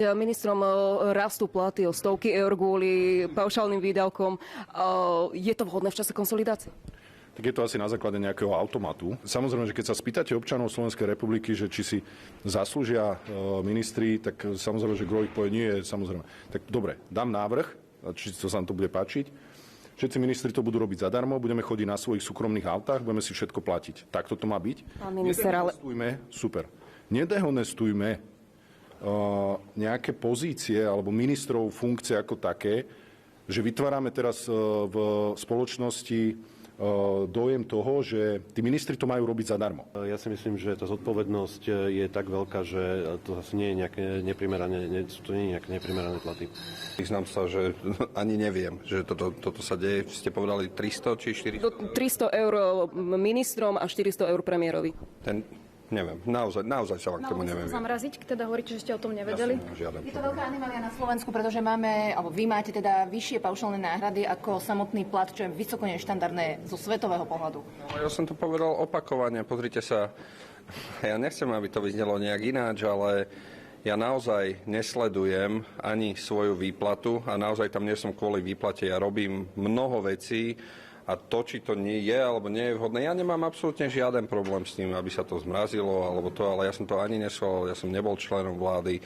Ministrom rastú platy o stovky eur kvôli paušálnym výdavkom. Je to vhodné v čase konsolidácie? Tak je to asi na základe nejakého automatu. Samozrejme, že keď sa spýtate občanov Slovenskej republiky, že či si zaslúžia ministri, tak samozrejme, že kto ich povie, nie, samozrejme. Tak dobre, dám návrh, či to sa nám to bude páčiť. Všetci ministri to budú robiť zadarmo, budeme chodiť na svojich súkromných autách, budeme si všetko platiť. Takto to má byť? Pán minister, ale... Nedehonestujme nejaké pozície alebo ministrov funkcie ako také, že vytvárame teraz v spoločnosti dojem toho, že tí ministri to majú robiť zadarmo. Ja si myslím, že tá zodpovednosť je tak veľká, že to zase nie je nejaké neprimerané, sú to nie je nejaké neprimerané platy. Priznám sa, že ani neviem, že toto sa deje. Ste povedali 300 či 400? 300 eur ministrom a 400 eur premiérovi. Neviem, naozaj sa vám k tomu neviem. Zamraziť, teda hovoríte, že ste o tom nevedeli? Ja Je to veľká anomália na Slovensku, pretože vy máte teda vyššie paušálne náhrady ako samotný plat, čo je vysoko neštandardné zo svetového pohľadu. No, ja som to povedal opakovane, pozrite sa, ja nechcem, aby to vyznelo nejak ináč, ale ja naozaj nesledujem ani svoju výplatu a naozaj tam nie som kvôli výplate, ja robím mnoho vecí, a to, či to nie je alebo nie je vhodné, ja nemám absolútne žiaden problém s tým, aby sa to zmrazilo alebo to, ale ja som to ani nesol, ja som nebol členom vlády,